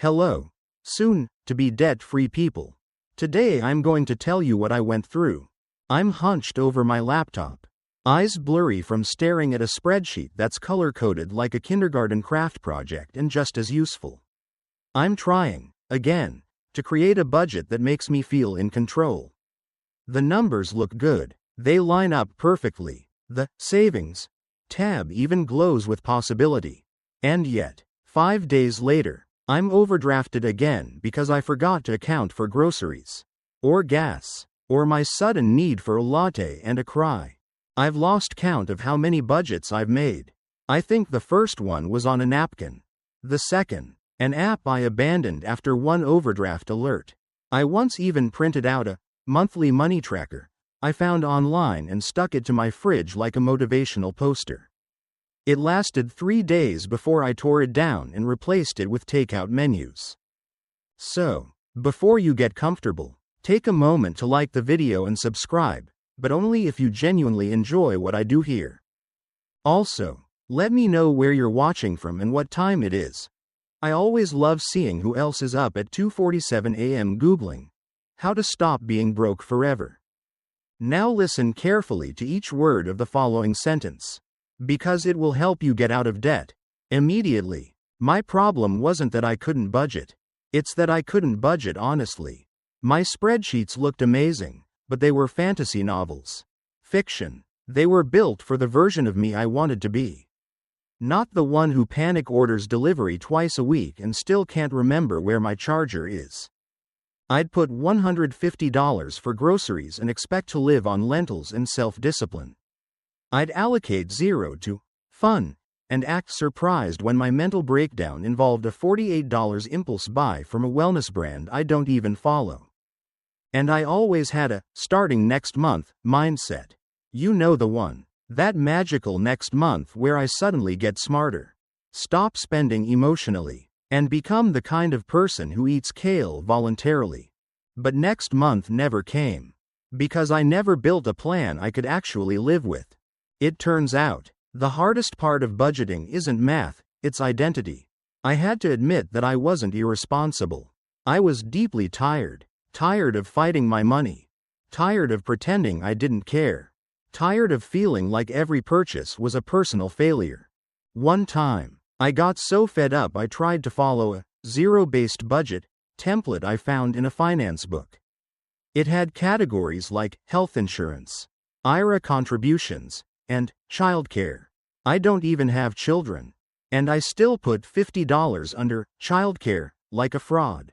Hello, soon to be debt-free people. Today I'm going to tell you what I went through. I'm hunched over my laptop, eyes blurry from staring at a spreadsheet that's color-coded like a kindergarten craft project and just as useful. I'm trying, again, to create a budget that makes me feel in control. The numbers look good, they line up perfectly, the savings tab even glows with possibility. And yet, 5 days later, I'm overdrafted again because I forgot to account for groceries, or gas, or my sudden need for a latte and a cry. I've lost count of how many budgets I've made. I think the first one was on a napkin. The second, an app I abandoned after one overdraft alert. I once even printed out a monthly money tracker I found online and stuck it to my fridge like a motivational poster. It lasted 3 days before I tore it down and replaced it with takeout menus. So, before you get comfortable, take a moment to like the video and subscribe, but only if you genuinely enjoy what I do here. Also, let me know where you're watching from and what time it is. I always love seeing who else is up at 2:47 a.m. Googling how to stop being broke forever. Now listen carefully to each word of the following sentence, because it will help you get out of debt immediately. My problem wasn't that I couldn't budget, it's that I couldn't budget honestly. My spreadsheets looked amazing, but they were fantasy novels. Fiction. They were built for the version of me I wanted to be. Not the one who panic orders delivery twice a week and still can't remember where my charger is. I'd put $150 for groceries and expect to live on lentils and self-discipline. I'd allocate 0 to fun and act surprised when my mental breakdown involved a $48 impulse buy from a wellness brand I don't even follow. And I always had a starting next month mindset. You know the one. That magical next month where I suddenly get smarter, stop spending emotionally, and become the kind of person who eats kale voluntarily. But next month never came, because I never built a plan I could actually live with. It turns out, the hardest part of budgeting isn't math, it's identity. I had to admit that I wasn't irresponsible. I was deeply tired of fighting my money, tired of pretending I didn't care, tired of feeling like every purchase was a personal failure. One time, I got so fed up I tried to follow a zero-based budget template I found in a finance book. It had categories like health insurance, IRA contributions, and childcare. I don't even have children, and I still put $50 under childcare like a fraud,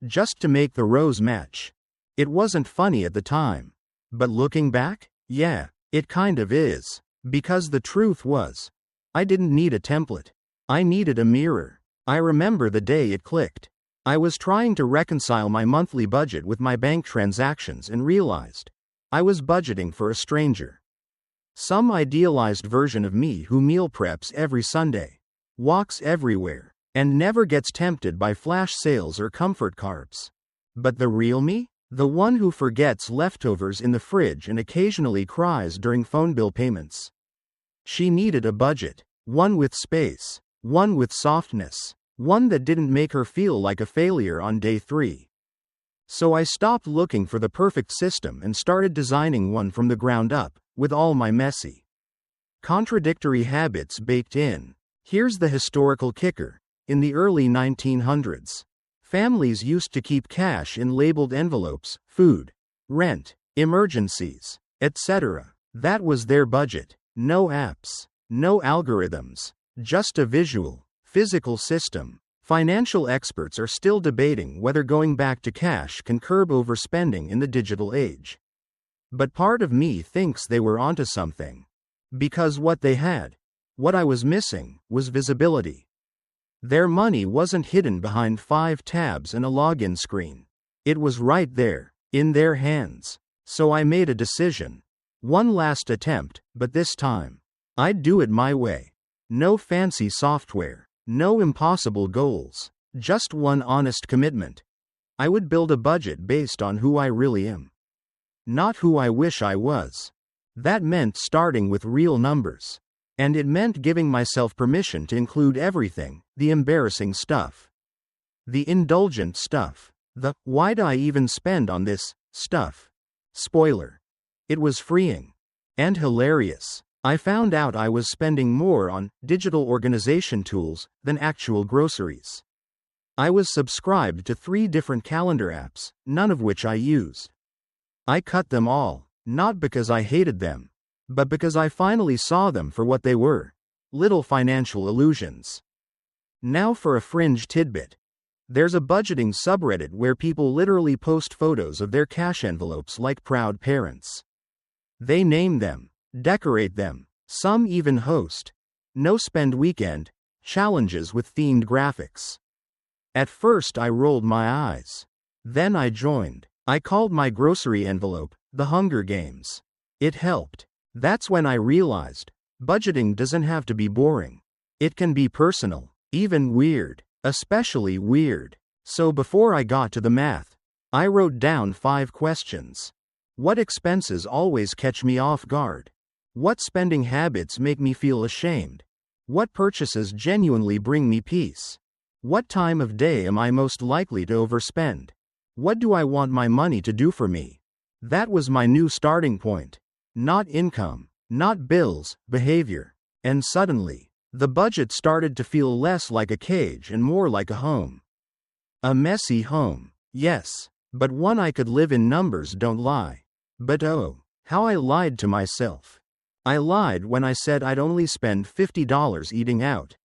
just to make the rows match. It wasn't funny at the time, but looking back, yeah, it kind of is, because the truth was, I didn't need a template. I needed a mirror. I remember the day it clicked. I was trying to reconcile my monthly budget with my bank transactions and realized I was budgeting for a stranger. Some idealized version of me who meal preps every Sunday, walks everywhere, and never gets tempted by flash sales or comfort carbs. But the real me? The one who forgets leftovers in the fridge and occasionally cries during phone bill payments. She needed a budget, one with space, one with softness, one that didn't make her feel like a failure on day 3. So I stopped looking for the perfect system and started designing one from the ground up, with all my messy, contradictory habits baked in. Here's the historical kicker. In the early 1900s, families used to keep cash in labeled envelopes, food, rent, emergencies, etc. That was their budget. No apps, no algorithms, just a visual, physical system. Financial experts are still debating whether going back to cash can curb overspending in the digital age. But part of me thinks they were onto something. Because what they had, what I was missing, was visibility. Their money wasn't hidden behind 5 tabs and a login screen. It was right there, in their hands. So I made a decision. One last attempt, but this time, I'd do it my way. No fancy software, no impossible goals, just one honest commitment. I would build a budget based on who I really am, not who I wish I was. That meant starting with real numbers. And it meant giving myself permission to include everything, the embarrassing stuff. The indulgent stuff. The why do I even spend on this stuff? Spoiler. It was freeing. And hilarious. I found out I was spending more on digital organization tools than actual groceries. I was subscribed to 3 different calendar apps, none of which I used. I cut them all, not because I hated them, but because I finally saw them for what they were: little financial illusions. Now for a fringe tidbit. There's a budgeting subreddit where people literally post photos of their cash envelopes like proud parents. They name them, decorate them, some even host no spend weekend challenges with themed graphics. At first I rolled my eyes. Then I joined. I called my grocery envelope the Hunger Games. It helped. That's when I realized budgeting doesn't have to be boring. It can be personal, even weird, especially weird. So before I got to the math, I wrote down 5 questions. What expenses always catch me off guard? What spending habits make me feel ashamed? What purchases genuinely bring me peace? What time of day am I most likely to overspend? What do I want my money to do for me? That was my new starting point. Not income, not bills, behavior. And suddenly, the budget started to feel less like a cage and more like a home. A messy home, yes, but one I could live in. Numbers don't lie. But oh, how I lied to myself. I lied when I said I'd only spend $50 eating out.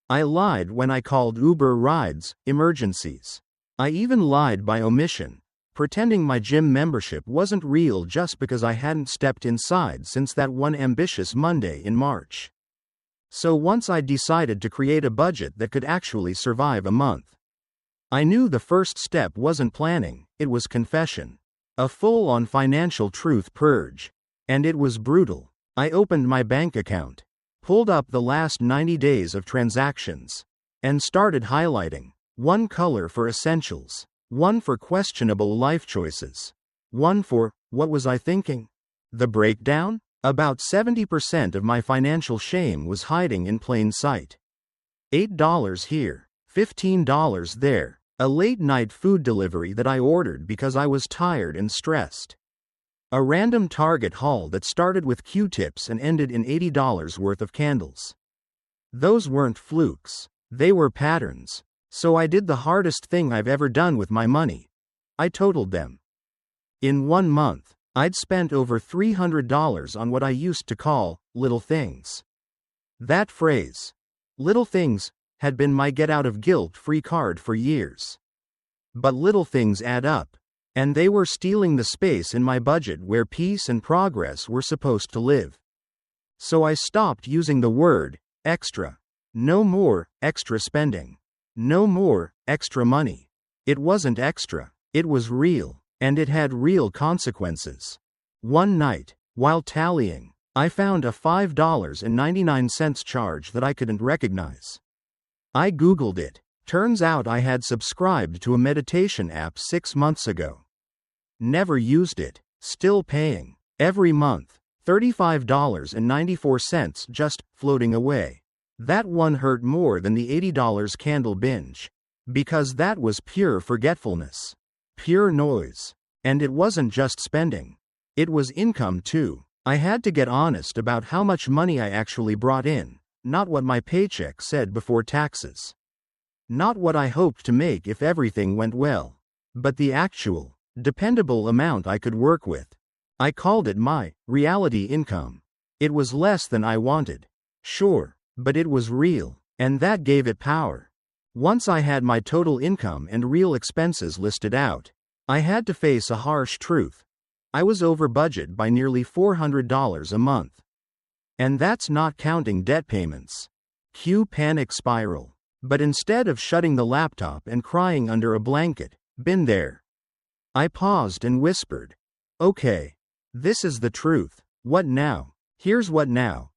I lied when I called Uber rides emergencies. I even lied by omission, pretending my gym membership wasn't real just because I hadn't stepped inside since that one ambitious Monday in March. So once I decided to create a budget that could actually survive a month, I knew the first step wasn't planning, it was confession. A full-on financial truth purge. And it was brutal. I opened my bank account, pulled up the last 90 days of transactions, and started highlighting. 1 color for essentials, 1 for questionable life choices, 1 for, what was I thinking? The breakdown? About 70% of my financial shame was hiding in plain sight. $8 here, $15 there, a late-night food delivery that I ordered because I was tired and stressed. A random Target haul that started with Q-tips and ended in $80 worth of candles. Those weren't flukes, they were patterns. So I did the hardest thing I've ever done with my money. I totaled them. In 1 month, I'd spent over $300 on what I used to call little things. That phrase, little things, had been my get-out-of-guilt-free card for years. But little things add up, and they were stealing the space in my budget where peace and progress were supposed to live. So I stopped using the word extra. No more extra spending. No more extra money. It wasn't extra, it was real, and it had real consequences. One night, while tallying, I found a $5.99 charge that I couldn't recognize. I Googled it. Turns out I had subscribed to a meditation app 6 months ago. Never used it, still paying, every month, $35.94 just floating away. That one hurt more than the $80 candle binge. Because that was pure forgetfulness. Pure noise. And it wasn't just spending. It was income too. I had to get honest about how much money I actually brought in, not what my paycheck said before taxes. Not what I hoped to make if everything went well, but the actual, dependable amount I could work with. I called it my reality income. It was less than I wanted. Sure, but it was real, and that gave it power. Once I had my total income and real expenses listed out, I had to face a harsh truth. I was over budget by nearly $400 a month. And that's not counting debt payments. Cue panic spiral. But instead of shutting the laptop and crying under a blanket, been there. I paused and whispered, okay, this is the truth. What now? Here's what now.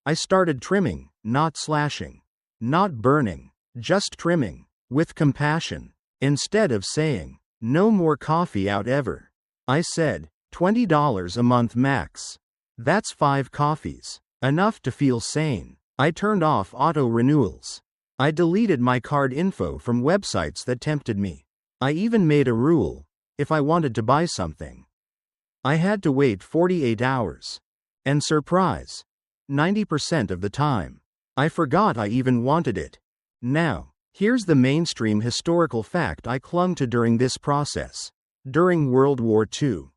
I started trimming, not slashing. Not burning, just trimming, with compassion. Instead of saying, no more coffee out ever, I said, $20 a month max. That's 5 coffees. Enough to feel sane. I turned off auto renewals. I deleted my card info from websites that tempted me. I even made a rule: if I wanted to buy something, I had to wait 48 hours. And surprise, 90% of the time, I forgot I even wanted it. Now, here's the mainstream historical fact I clung to during this process. During World War II,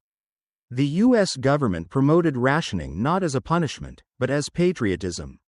the US government promoted rationing not as a punishment, but as patriotism.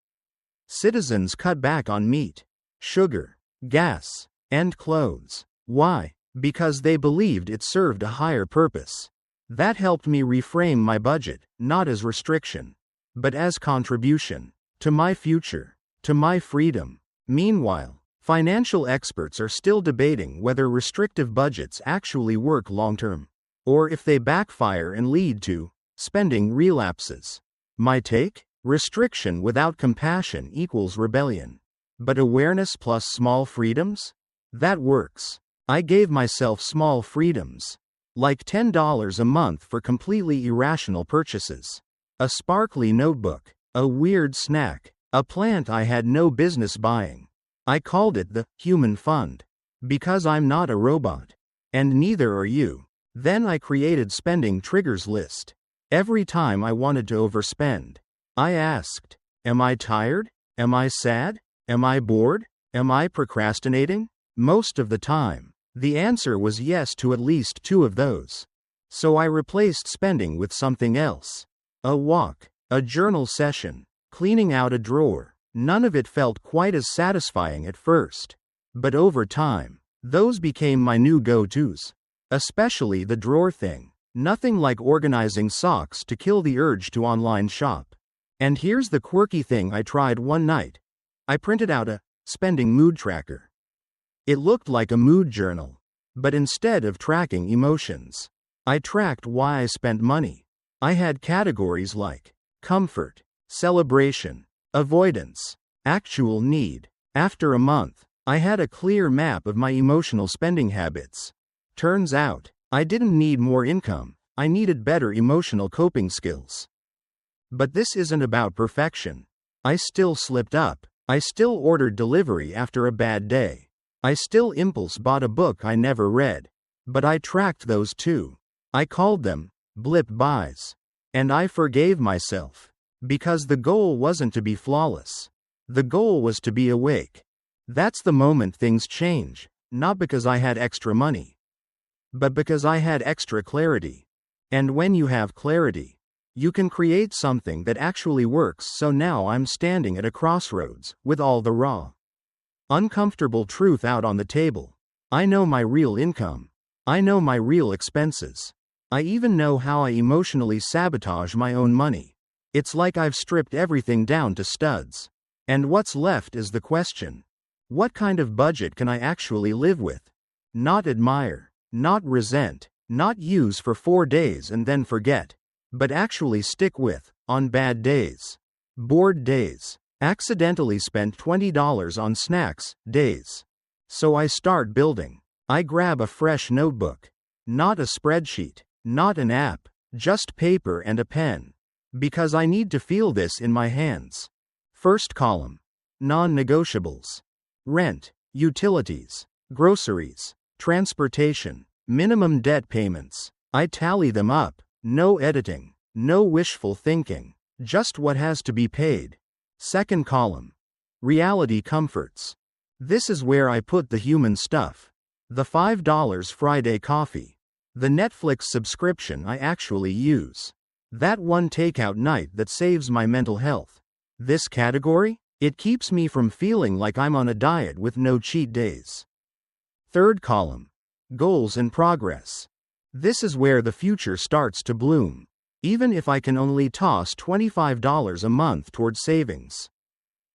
Citizens cut back on meat, sugar, gas, and clothes. Why? Because they believed it served a higher purpose. That helped me reframe my budget, not as restriction, but as contribution to my future, to my freedom. Meanwhile, financial experts are still debating whether restrictive budgets actually work long-term, or if they backfire and lead to spending relapses. My take? Restriction without compassion equals rebellion. But awareness plus small freedoms? That works. I gave myself small freedoms, like $10 a month for completely irrational purchases. A sparkly notebook, a weird snack, a plant I had no business buying. I called it the human fund. Because I'm not a robot. And neither are you. Then I created spending triggers list. Every time I wanted to overspend, I asked, am I tired? Am I sad? Am I bored? Am I procrastinating? Most of the time, the answer was yes to at least two of those. So I replaced spending with something else. A walk, a journal session, cleaning out a drawer. None of it felt quite as satisfying at first. But over time, those became my new go-tos. Especially the drawer thing. Nothing like organizing socks to kill the urge to online shop. And here's the quirky thing I tried one night. I printed out a spending mood tracker. It looked like a mood journal. But instead of tracking emotions, I tracked why I spent money. I had categories like comfort, celebration, avoidance, actual need. After a month, I had a clear map of my emotional spending habits. Turns out, I didn't need more income, I needed better emotional coping skills. But this isn't about perfection. I still slipped up. I still ordered delivery after a bad day. I still impulse bought a book I never read. But I tracked those too. I called them blip buys. And I forgave myself. Because the goal wasn't to be flawless. The goal was to be awake. That's the moment things change, not because I had extra money, but because I had extra clarity. And when you have clarity, you can create something that actually works. So now I'm standing at a crossroads, with all the raw, uncomfortable truth out on the table. I know my real income. I know my real expenses. I even know how I emotionally sabotage my own money. It's like I've stripped everything down to studs. And what's left is the question. What kind of budget can I actually live with? Not admire, not resent, not use for 4 days and then forget, but actually stick with, on bad days, bored days, accidentally spent $20 on snacks, days. So I start building. I grab a fresh notebook. Not a spreadsheet, not an app, just paper and a pen. Because I need to feel this in my hands. First column. Non-negotiables. Rent, utilities, groceries, transportation, minimum debt payments. I tally them up. No editing, no wishful thinking. Just what has to be paid. Second column. Reality comforts. This is where I put the human stuff. The $5 Friday coffee. The Netflix subscription I actually use. That one takeout night that saves my mental health. This category? It keeps me from feeling like I'm on a diet with no cheat days. Third column. Goals and progress. This is where the future starts to bloom. Even if I can only toss $25 a month toward savings.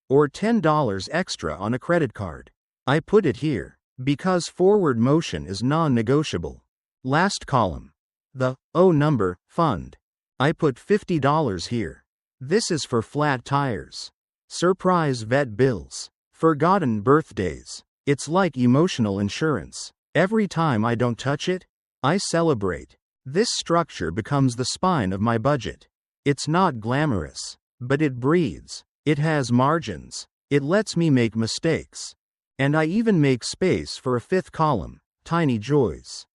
Or $10 extra on a credit card. I put it here, because forward motion is non-negotiable. Last column. The number fund. I put $50 here. This is for flat tires. Surprise vet bills. Forgotten birthdays. It's like emotional insurance. Every time I don't touch it, I celebrate. This structure becomes the spine of my budget. It's not glamorous, but it breathes. It has margins. It lets me make mistakes. And I even make space for a fifth column, tiny joys.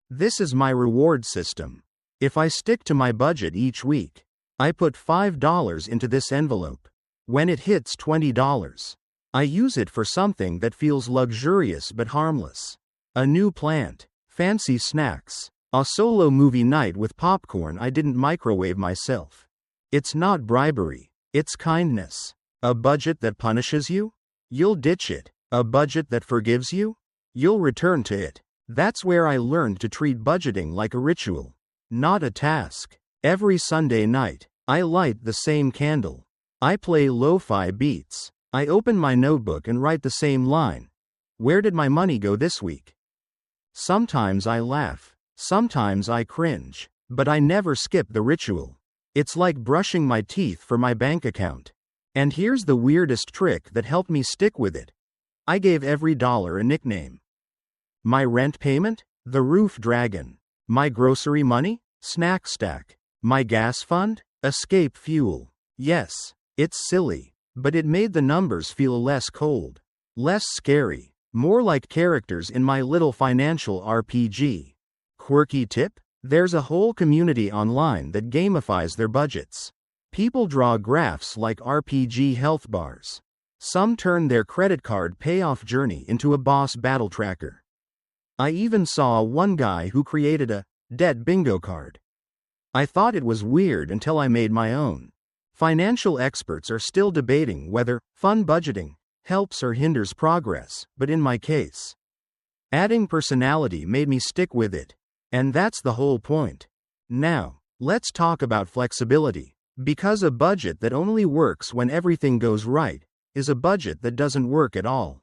This is my reward system. If I stick to my budget each week, I put $5 into this envelope. When it hits $20, I use it for something that feels luxurious but harmless. A new plant, fancy snacks, a solo movie night with popcorn I didn't microwave myself. It's not bribery, it's kindness. A budget that punishes you? You'll ditch it. A budget that forgives you? You'll return to it. That's where I learned to treat budgeting like a ritual, not a task. Every Sunday night, I light the same candle. I play lo-fi beats. I open my notebook and write the same line. Where did my money go this week? Sometimes I laugh. Sometimes I cringe. But I never skip the ritual. It's like brushing my teeth for my bank account. And here's the weirdest trick that helped me stick with it. I gave every dollar a nickname. My rent payment? The Roof Dragon. My grocery money? Snack Stack. My gas fund? Escape Fuel. Yes, it's silly, but it made the numbers feel less cold, less scary, more like characters in my little financial RPG. Quirky tip? There's a whole community online that gamifies their budgets. People draw graphs like RPG health bars. Some turn their credit card payoff journey into a boss battle tracker. I even saw one guy who created a debt bingo card. I thought it was weird until I made my own. Financial experts are still debating whether fun budgeting helps or hinders progress, but in my case, adding personality made me stick with it. And that's the whole point. Now, let's talk about flexibility, because a budget that only works when everything goes right is a budget that doesn't work at all.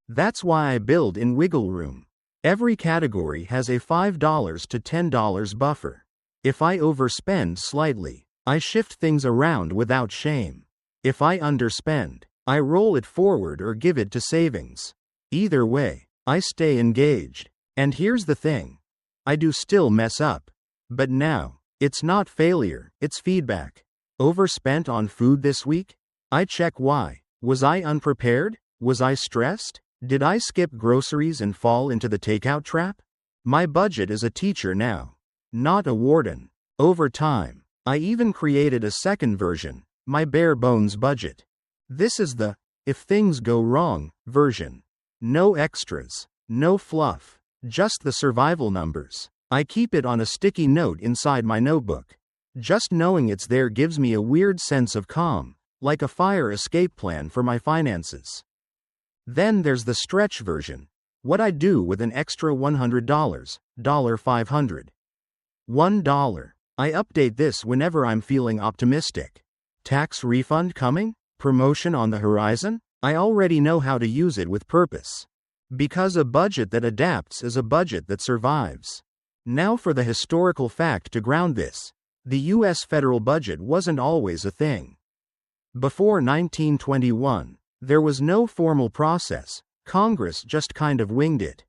That's why I build in wiggle room. Every category has a $5 to $10 buffer. If I overspend slightly, I shift things around without shame. If I underspend, I roll it forward or give it to savings. Either way, I stay engaged. And here's the thing. I do still mess up. But now, it's not failure, it's feedback. Overspent on food this week? I check why. Was I unprepared? Was I stressed? Did I skip groceries and fall into the takeout trap? My budget is a teacher now, not a warden. Over time, I even created a second version, my bare bones budget. This is the if things go wrong version. No extras, no fluff, just the survival numbers. I keep it on a sticky note inside my notebook. Just knowing it's there gives me a weird sense of calm, like a fire escape plan for my finances. Then there's the stretch version. What I do with an extra $100, $500. $1. I update this whenever I'm feeling optimistic. Tax refund coming? Promotion on the horizon? I already know how to use it with purpose. Because a budget that adapts is a budget that survives. Now for the historical fact to ground this. The U.S. federal budget wasn't always a thing. Before 1921, there was no formal process. Congress just kind of winged it.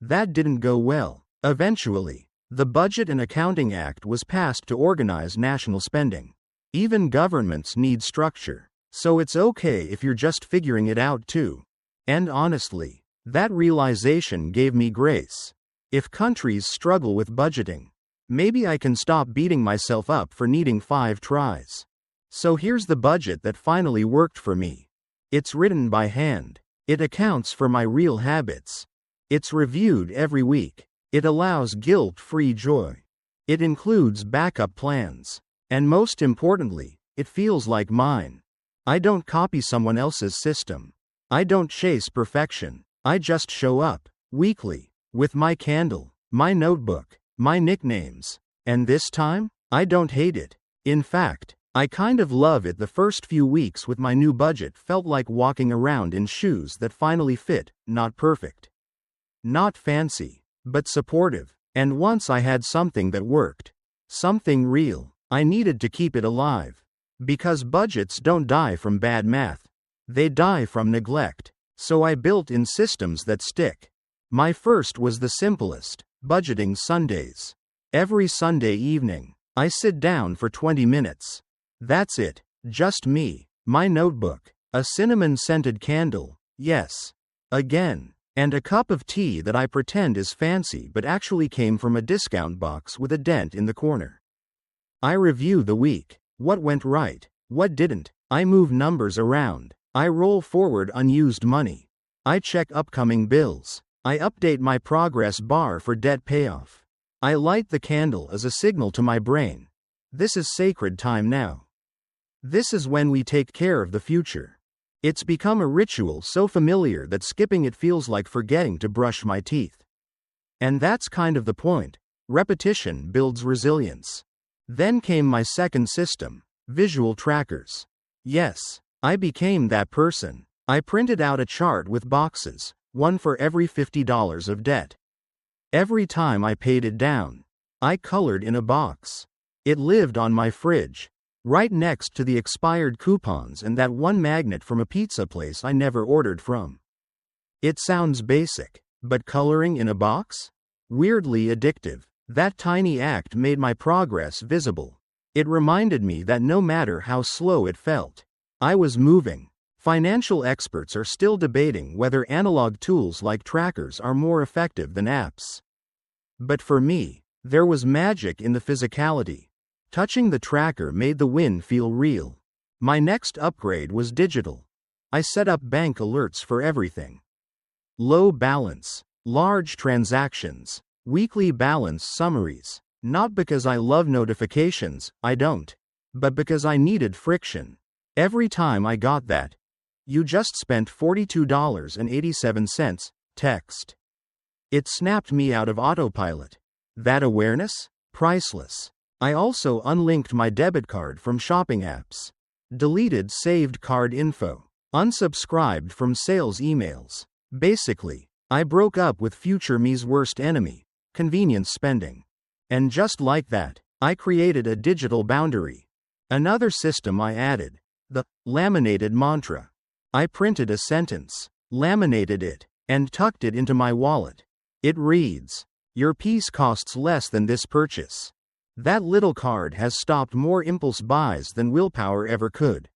That didn't go well. Eventually, the Budget and Accounting Act was passed to organize national spending. Even governments need structure, so it's okay if you're just figuring it out too. And honestly, that realization gave me grace. If countries struggle with budgeting, maybe I can stop beating myself up for needing 5 tries. So here's the budget that finally worked for me. It's written by hand. It accounts for my real habits. It's reviewed every week. It allows guilt-free joy. It includes backup plans. And most importantly, it feels like mine. I don't copy someone else's system. I don't chase perfection. I just show up, weekly, with my candle, my notebook, my nicknames. And this time, I don't hate it. In fact, I kind of love it. The first few weeks with my new budget felt like walking around in shoes that finally fit, not perfect, not fancy, but supportive. And once I had something that worked, something real, I needed to keep it alive. Because budgets don't die from bad math. They die from neglect. So I built in systems that stick. My first was the simplest, budgeting Sundays. Every Sunday evening, I sit down for 20 minutes. That's it, just me, my notebook, a cinnamon-scented candle, Yes. Again. And a cup of tea that I pretend is fancy but actually came from a discount box with a dent in the corner. I review the week. What went right? What didn't? I move numbers around. I roll forward unused money. I check upcoming bills. I update my progress bar for debt payoff. I light the candle as a signal to my brain. This is sacred time now. This is when we take care of the future. It's become a ritual so familiar that skipping it feels like forgetting to brush my teeth. And that's kind of the point. Repetition builds resilience. Then came my second system, visual trackers. Yes, I became that person. I printed out a chart with boxes, one for every $50 of debt. Every time I paid it down, I colored in a box. It lived on my fridge, right next to the expired coupons and that one magnet from a pizza place I never ordered from. It sounds basic, but coloring in a box? Weirdly addictive. That tiny act made my progress visible. It reminded me that no matter how slow it felt, I was moving. Financial experts are still debating whether analog tools like trackers are more effective than apps. But for me, there was magic in the physicality. Touching the tracker made the win feel real. My next upgrade was digital. I set up bank alerts for everything. Low balance, large transactions, weekly balance summaries. Not because I love notifications, I don't. But because I needed friction. Every time I got that, "You just spent $42.87, text. It snapped me out of autopilot. That awareness? Priceless. I also unlinked my debit card from shopping apps. Deleted saved card info. Unsubscribed from sales emails. Basically, I broke up with future me's worst enemy, convenience spending. And just like that, I created a digital boundary. Another system I added, the laminated mantra. I printed a sentence, laminated it, and tucked it into my wallet. It reads, "Your peace costs less than this purchase." That little card has stopped more impulse buys than willpower ever could.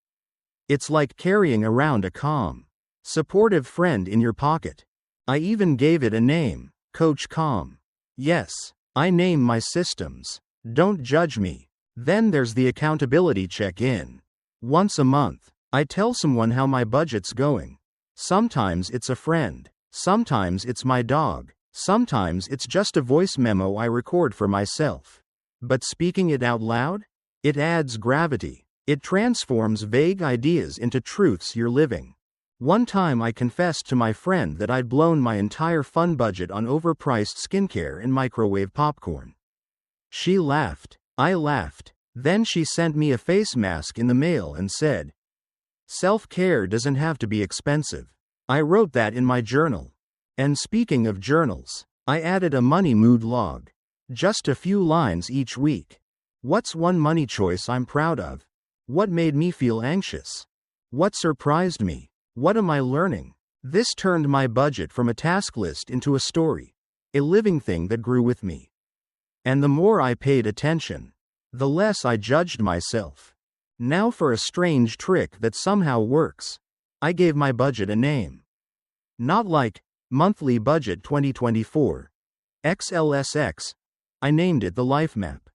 It's like carrying around a calm, supportive friend in your pocket. I even gave it a name, Coach Calm. Yes, I name my systems. Don't judge me. Then there's the accountability check-in. Once a month, I tell someone how my budget's going. Sometimes it's a friend. Sometimes it's my dog. Sometimes it's just a voice memo I record for myself. But speaking it out loud? It adds gravity. It transforms vague ideas into truths you're living. One time I confessed to my friend that I'd blown my entire fun budget on overpriced skincare and microwave popcorn. She laughed. I laughed. Then she sent me a face mask in the mail and said, "Self-care doesn't have to be expensive." I wrote that in my journal. And speaking of journals, I added a money mood log. Just a few lines each week. What's one money choice I'm proud of? What made me feel anxious? What surprised me? What am I learning? This turned my budget from a task list into a story, a living thing that grew with me. And the more I paid attention, the less I judged myself. Now for a strange trick that somehow works. I gave my budget a name. Not like Monthly Budget 2024, XLSX. I named it the Life Map.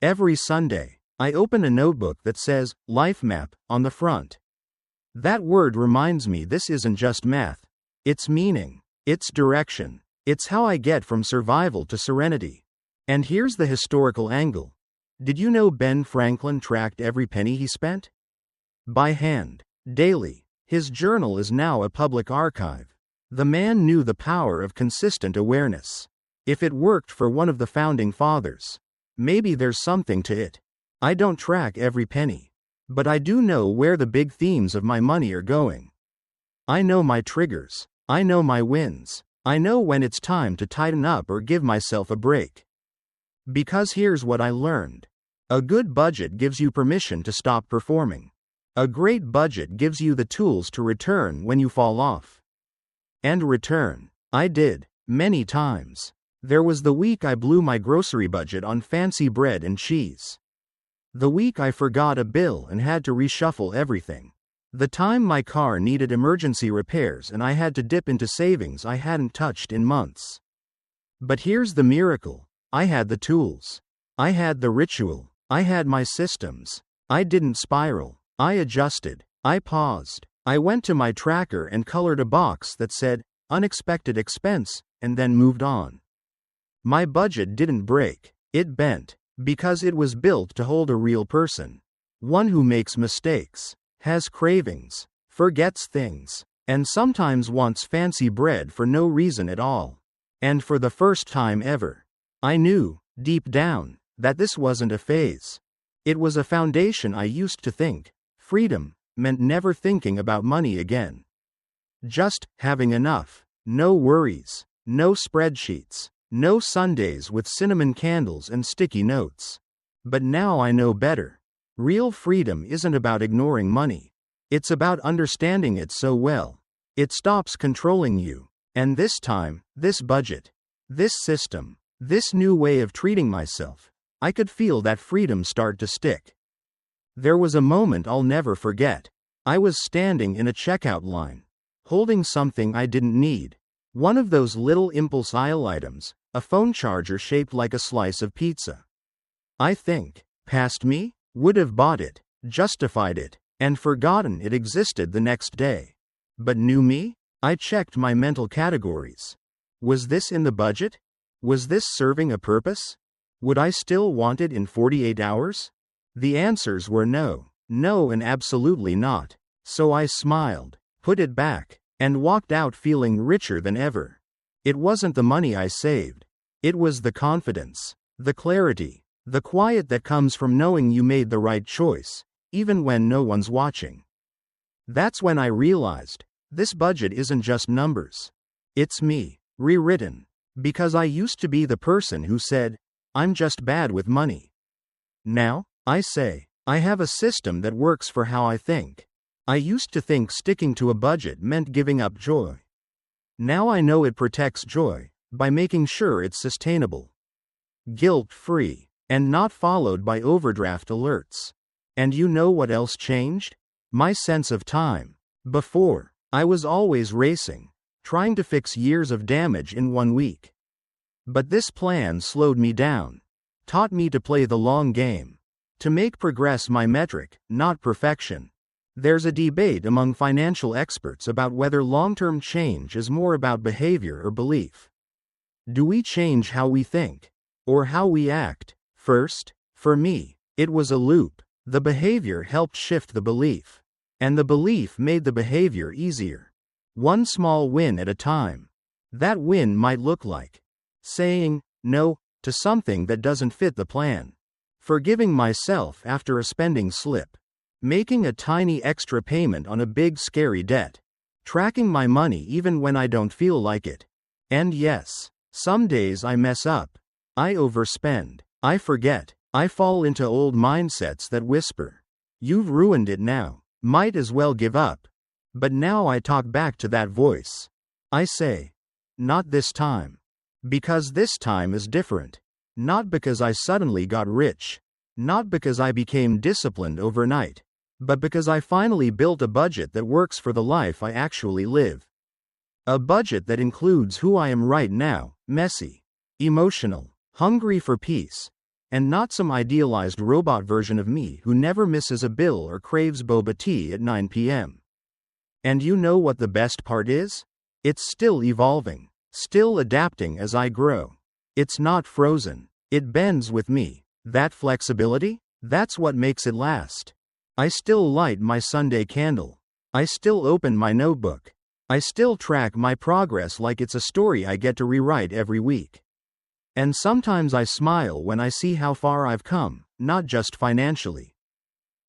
Every Sunday, I open a notebook that says Life Map on the front. That word reminds me this isn't just math. It's meaning. It's direction. It's how I get from survival to serenity. And here's the historical angle. Did you know Ben Franklin tracked every penny he spent? By hand, daily. His journal is now a public archive. The man knew the power of consistent awareness. If it worked for one of the founding fathers, maybe there's something to it. I don't track every penny, but I do know where the big themes of my money are going. I know my triggers. I know my wins. I know when it's time to tighten up or give myself a break. Because here's what I learned. A good budget gives you permission to stop performing. A great budget gives you the tools to return when you fall off. And return. I did, many times. There was the week I blew my grocery budget on fancy bread and cheese. The week I forgot a bill and had to reshuffle everything. The time my car needed emergency repairs and I had to dip into savings I hadn't touched in months. But here's the miracle. I had the tools. I had the ritual. I had my systems. I didn't spiral. I adjusted. I paused. I went to my tracker and colored a box that said, unexpected expense, and then moved on. My budget didn't break. It bent. Because it was built to hold a real person. One who makes mistakes, has cravings, forgets things, and sometimes wants fancy bread for no reason at all. And for the first time ever, I knew, deep down, that this wasn't a phase. It was a foundation. I used to think freedom meant never thinking about money again. Just having enough. No worries. No spreadsheets. No Sundays with cinnamon candles and sticky notes. But now I know better. Real freedom isn't about ignoring money. It's about understanding it so well. It stops controlling you. And this time, this budget, this system, this new way of treating myself, I could feel that freedom start to stick. There was a moment I'll never forget. I was standing in a checkout line, holding something I didn't need. One of those little impulse aisle items, a phone charger shaped like a slice of pizza. I think, past me, would have bought it, justified it, and forgotten it existed the next day. But new me? I checked my mental categories. Was this in the budget? Was this serving a purpose? Would I still want it in 48 hours? The answers were no, and absolutely not. So I smiled, put it back, and walked out feeling richer than ever. It wasn't the money I saved. It was the confidence, the clarity, the quiet that comes from knowing you made the right choice, even when no one's watching. That's when I realized, this budget isn't just numbers. It's me, rewritten. Because I used to be the person who said, I'm just bad with money. Now, I say, I have a system that works for how I think. I used to think sticking to a budget meant giving up joy. Now I know it protects joy, by making sure it's sustainable, guilt-free, and not followed by overdraft alerts. And you know what else changed? My sense of time. Before, I was always racing, trying to fix years of damage in 1 week. But this plan slowed me down, taught me to play the long game, to make progress my metric, not perfection. There's a debate among financial experts about whether long-term change is more about behavior or belief. Do we change how we think, or how we act, first? For me, it was a loop. The behavior helped shift the belief, and the belief made the behavior easier. One small win at a time. That win might look like saying no to something that doesn't fit the plan, forgiving myself after a spending slip, making a tiny extra payment on a big scary debt, tracking my money even when I don't feel like it. And yes, some days I mess up. I overspend. I forget. I fall into old mindsets that whisper, you've ruined it now. Might as well give up. But now I talk back to that voice. I say, not this time. Because this time is different. Not because I suddenly got rich. Not because I became disciplined overnight. But because I finally built a budget that works for the life I actually live. A budget that includes who I am right now, messy, emotional, hungry for peace, and not some idealized robot version of me who never misses a bill or craves boba tea at 9 p.m. And you know what the best part is? It's still evolving, still adapting as I grow. It's not frozen. It bends with me. That flexibility? That's what makes it last. I still light my Sunday candle. I still open my notebook. I still track my progress like it's a story I get to rewrite every week. And sometimes I smile when I see how far I've come, not just financially,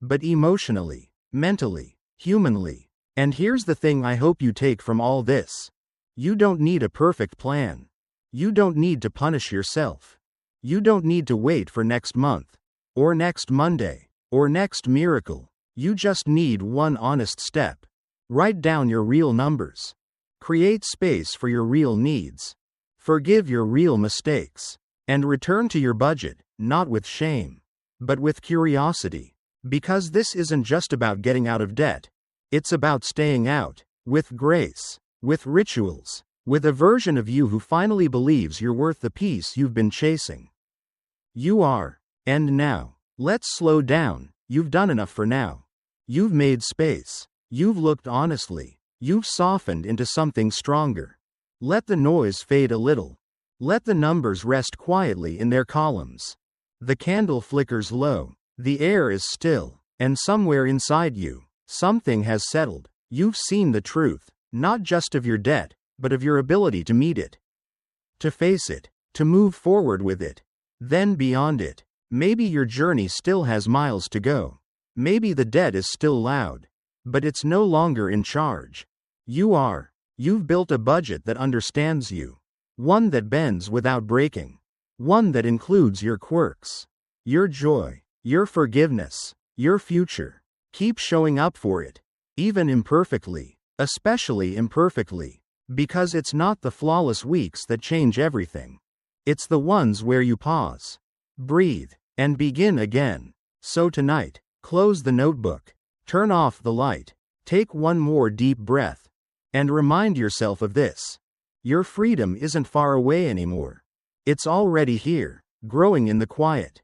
but emotionally, mentally, humanly. And here's the thing I hope you take from all this. You don't need a perfect plan. You don't need to punish yourself. You don't need to wait for next month, or next Monday, or next miracle. You just need one honest step. Write down your real numbers. Create space for your real needs. Forgive your real mistakes. And return to your budget, not with shame, but with curiosity. Because this isn't just about getting out of debt. It's about staying out, with grace, with rituals, with a version of you who finally believes you're worth the peace you've been chasing. You are. And now, let's slow down. You've done enough for now. You've made space. You've looked honestly. You've softened into something stronger. Let the noise fade a little. Let the numbers rest quietly in their columns. The candle flickers low. The air is still. And somewhere inside you, something has settled. You've seen the truth, not just of your debt, but of your ability to meet it. To face it. To move forward with it. Then beyond it. Maybe your journey still has miles to go. Maybe the debt is still loud. But it's no longer in charge. You are. You've built a budget that understands you. One that bends without breaking. One that includes your quirks. Your joy. Your forgiveness. Your future. Keep showing up for it. Even imperfectly. Especially imperfectly. Because it's not the flawless weeks that change everything. It's the ones where you pause. Breathe. And begin again. So tonight, close the notebook. Turn off the light. Take one more deep breath. And remind yourself of this. Your freedom isn't far away anymore. It's already here, growing in the quiet.